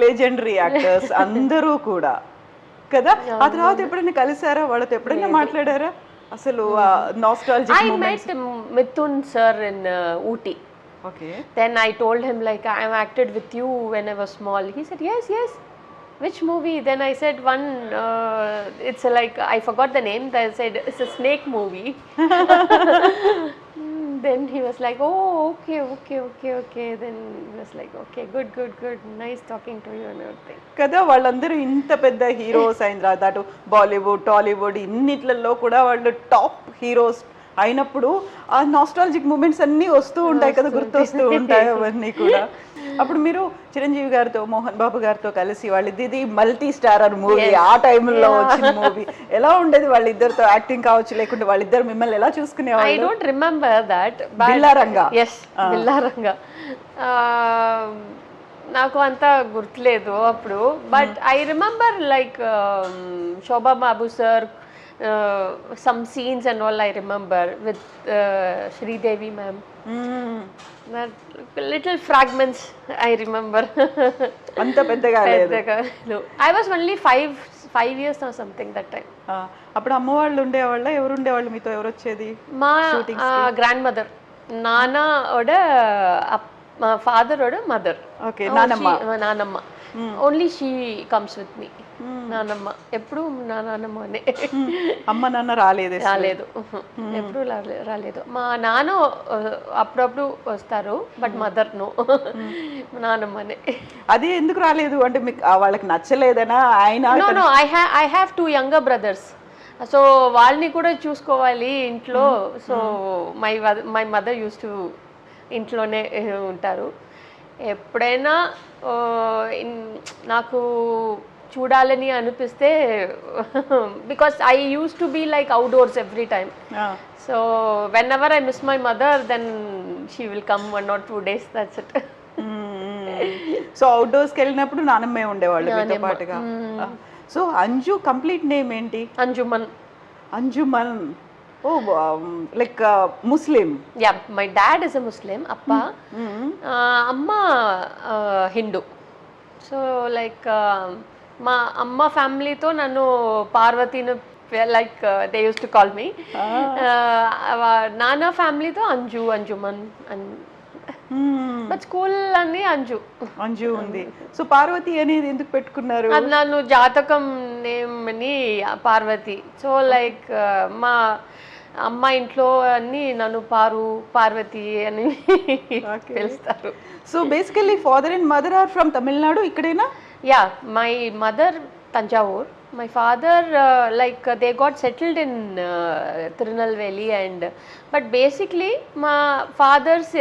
Legendary actors అందరూ కూడా కదా. ఆ తర్వాత ఎప్పుడైనా కలిసారా, వాళ్ళతో ఎప్పుడైనా మాట్లాడారా అసలు nostalgic I moments? met Mithun sir in Ooty. Okay. Then I told him like I acted with you when I was small. He said yes, yes. Which movie? Then I said one. It's like I forgot the name. I said it's a snake movie. Then he was like, oh, okay, okay, okay, okay. Then he was like, okay, good, good, good. Nice talking to you and everything. కదా, వాళ్ళందరూ ఇంత పెద్ద heroes అయిన తర్వాత అటు బాలీవుడ్ టాలీవుడ్ ఇన్నిట్లలో కూడా వాళ్ళు top heroes అయినప్పుడు ఆ నాస్టాలజిక్ మూమెంట్స్ అన్నీ వస్తూ ఉంటాయి కదా, గుర్తొస్తూ ఉంటాయి అవన్నీ కూడా. అప్పుడు మీరు చిరంజీవి గారితో మోహన్ బాబు గారితో కలిసి వాళ్ళిద్దరిది మల్టీ స్టారర్ మూవీ, ఆ టైంలో వచ్చిన మూవీ ఎలా ఉండేది? వాళ్ళిద్దరితో యాక్టింగ్ కావచ్చు, లేకుంటే వాళ్ళిద్దరు మిమ్మల్ని ఎలా చూసుకునేవాళ్ళు? I don't remember that. Billaranga. Yes, Billaranga. నాకు అంత గుర్తులేదు అప్పుడు, but I remember like Shobha Babu sir, some scenes and all I remember with Sridevi ma'am. That little fragments I remember. అంత పెద్దగా లేదు. I was only 5 years or something that time. అప్పుడు అమ్మ వాళ్ళు ఉండేవాళ్ళ, ఎవరు ఉండేవాళ్ళు మీతో? ఎవరు వచ్చేది? మా గ్రాండ్ మదర్, నాన్న ఓడ ఫాదర్ ఓడ మదర్. ఓకే, నానమ్మ. నానమ్మ. Only she comes with me. నానమ్మ ఎప్పుడు నా నానమ్మనే. అమ్మ నాన్న రాలేదు? ఎప్పుడు రాలేదు. మా నాన్న అప్పుడప్పుడు వస్తారు, బట్ మదర్ నో. నానమ్మనే. అది ఎందుకు రాలేదు అంటే మీకు వాళ్ళకి నచ్చలేదనా? ఆయన no I have 2 younger brothers. So వాళ్ళని కూడా చూసుకోవాలి ఇంట్లో. So my mother use to ఇంట్లోనే ఉంటారు. ఎప్పుడైనా నాకు చూడాలని అనిపిస్తే, because I use to be like outdoors every time. So whenever I miss my mother, then she will come 1 or 2 days, that's it. So అవుట్డోర్స్కి వెళ్ళినప్పుడు నానమ్మే ఉండేవాళ్ళు మీతో పాటుగా. సో అంజు కంప్లీట్ నేమ్ ఏంటి? Anjuman. Anjuman. Oh, like Muslim? Yeah, my dad is a Muslim. అప్ప, అమ్మ Hindu. So like మా అమ్మ ఫ్యామిలీతో నన్ను పార్వతిని like they use to call me. నాన్న ఫ్యామిలీతో అంజు, అంజుమన్. బట్ స్కూల్ అన్ని అంజు ఉంది. సో పార్వతి అనేది ఎందుకు పెట్టుకున్నారు? అది నన్ను జాతకం నేమ్ అని పార్వతి. సో లైక్ మా అమ్మ ఇంట్లో అన్ని నన్ను పార్వతి అని పిలుస్తారు. So basically father and mother are from Tamil Nadu, ఇక్కడేనా? Yeah, my mother Tanjavur. My father like they got settled in Tirunelveli, but basically my father's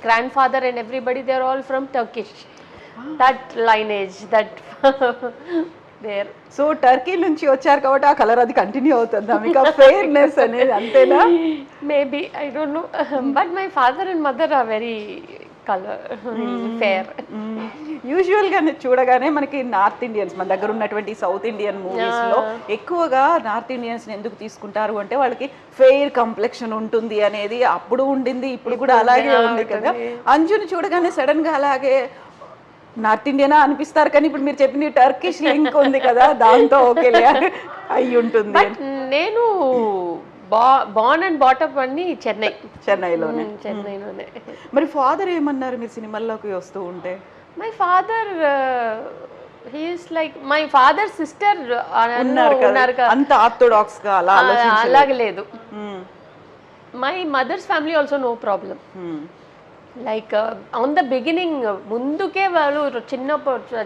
grandfather and everybody, they are all from Turkish. That lineage, that there. So Turkey నుంచి వచ్చారు కాబట్టి ఆ colour అది continue అవుతుందా మీకు? ఆ fairness అనేది అంతేనా? Maybe, I don't know. But my father and mother are very colour fair. యూజువల్గా చూడగానే మనకి నార్త్ ఇండియన్స్, మన దగ్గర ఉన్నటువంటి సౌత్ ఇండియన్ మూవీస్లో ఎక్కువగా నార్త్ ఇండియన్స్ని ఎందుకు తీసుకుంటారు అంటే వాళ్ళకి ఫెయిర్ కంప్లెక్షన్ ఉంటుంది అనేది అప్పుడు ఉండింది, ఇప్పుడు కూడా అలాగే ఉంది కదా. అంజుని చూడగానే సడన్గా అలాగే నార్త్ ఇండియనా అనిపిస్తారు, కానీ ఇప్పుడు మీరు చెప్పిన టర్కిష్ లింక్ ఉంది కదా, దాంతో ఓకేలే అయి ఉంటుంది. నేను బార్న్ అండ్ బాటప్ అన్ని చెన్నైలోనే. మరి ఫాదర్ ఏమన్నారు మీరు సినిమాల్లోకి వస్తూ ఉంటే? My father he's like my father sister ఉన్నారు, అంత ఆర్థోడాక్స్ గా అలాగే లేదు. My mother's family also no problem. Like on the beginning ముందుకే వాళ్ళు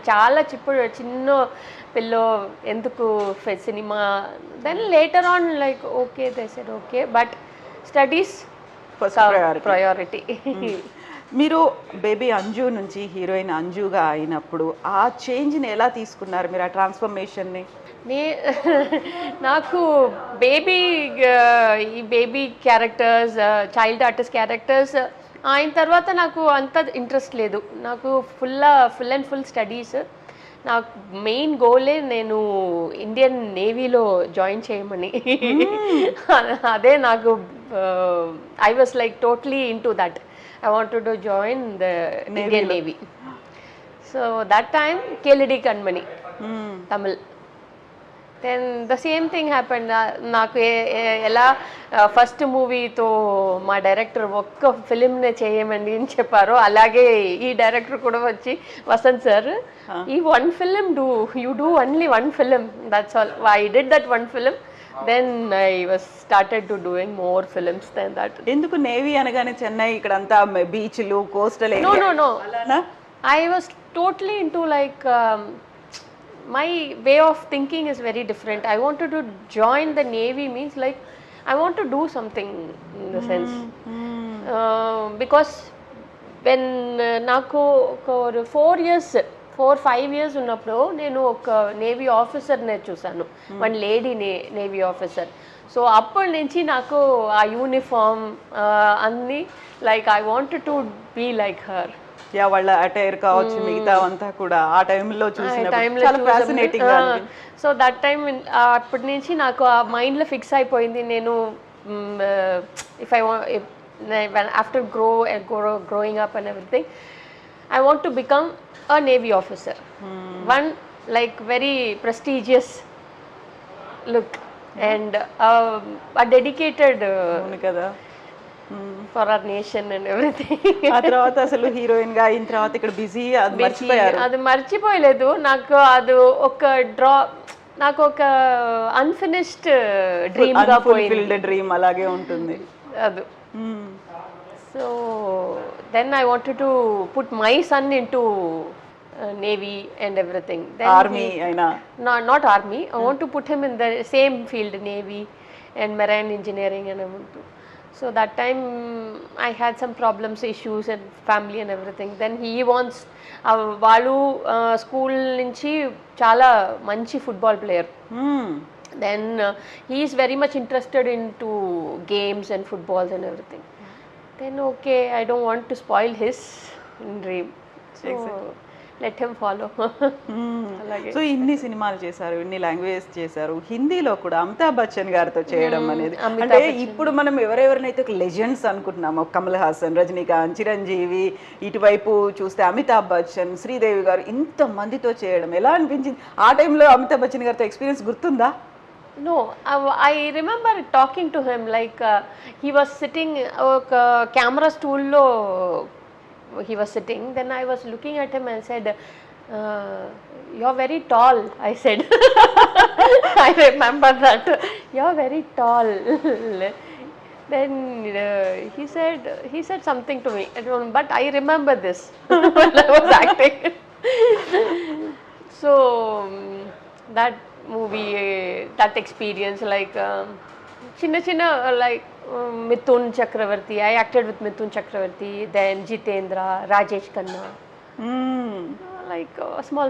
చాలా చిన్న పిల్లో ఎందుకు cinema, then later on like okay they said okay, but studies priority. మీరు బేబీ అంజు నుంచి హీరోయిన్ అంజుగా అయినప్పుడు ఆ చేంజ్ని ఎలా తీసుకున్నారు మీరు, ఆ ట్రాన్స్ఫర్మేషన్ని? నాకు ఈ baby characters, child artist characters అయిన తర్వాత నాకు అంత ఇంట్రెస్ట్ లేదు. నాకు ఫుల్ అండ్ ఫుల్ స్టడీస్. నాకు మెయిన్ గోలే నేను ఇండియన్ నేవీలో జాయిన్ చేయమని. అదే నాకు I was like totally in to that. I wanted to join the Indian Navy. So that time Keladi Kanmani, Tamil. Then the same thing happened. నాకు ఎలా first మూవీతో మా director ఒక్క ఫిలింనే చేయమని అని చెప్పారో అలాగే ఈ డైరెక్టర్ కూడా వచ్చి వసంత్ సార్ ఈ one film you do only one film that's all I did that one film then I was started to doing more films then that. ఎందుకు నేవీ అనగానే చెన్నై ఇక్కడంతా బీచ్లు కోస్టల్ నో నో నో అలానా? I was totally into like my way of thinking is very different. I wanted to join the Navy means like I want to do something in the sense. Because when నాకు ఒక 4-5 years ఉన్నప్పుడు నేను ఒక navy ఆఫీసర్నే చూసాను, one lady navy officer. So అప్పటి నుంచి నాకు ఆ యూనిఫామ్ అన్నీ like I wanted to be like her. Yeah, వాళ్ళ అటైర్ కావచ్చు మిగతా అంతా కూడా ఆ టైంలో చూసినప్పుడు చాలా ఫ్యాసినేటింగ్ గా అనిపించింది. సో దట్ టైం అప్పటి నుంచి నాకు ఆ మైండ్లో ఫిక్స్ అయిపోయింది. నేను if I after growing up and everything I want to become a Navy officer. One like very prestigious look and a dedicated కదా for our nation and everything. ఆ తర్వాత అసలు హీరోయిన్ గా అయిన తర్వాత ఇక్కడ బిజీ అది మర్చిపోయారు. అది మర్చిపోయలేదు. నాకు అది ఒక నాకు ఒక అన్ఫినిష్డ్ డ్రీమ్ గా పోయింది. డ్రీమ్ అలాగే ఉంటుంది అది. So then I wanted to put my son into Navy and everything. Then army aina not army. I want to put him in the same field, Navy and marine engineering and everything. So that time I had some problems, issues and family and everything. Then he wants వాళ్ళు school నుంచి చాలా మంచి football player. Then he is very much interested into games and footballs and everything. Then okay, I don't want to spoil his dream, so let him follow. So ఇన్ని సినిమాలు చేశారు, ఇన్ని languages చేశారు, హిందీలో కూడా అమితాబ్ బచ్చన్ గారితో చేయడం అనేది అంటే ఇప్పుడు మనం ఎవరెవరినైతే లెజెండ్స్ అనుకుంటున్నామో కమల్ హాసన్, రజనీకాంత్, చిరంజీవి, ఇటువైపు చూస్తే అమితాబ్ బచ్చన్, శ్రీదేవి గారు, ఇంత మందితో చేయడం ఎలా అనిపించింది? ఆ టైంలో అమితాబ్ బచ్చన్ గారితో ఎక్స్పీరియన్స్ గుర్తుందా? No, I remember talking to him like he was sitting camera stool lo he was sitting. Then I was looking at him and said, you're very tall, I said. I remember that. You're very tall. Then he said something to me, but I remember this when I was acting. So that movie, that experience, like chinna like Mithun Chakravarti, I acted with Mithun Chakravarti, then Jitendra, Rajesh Khanna, like small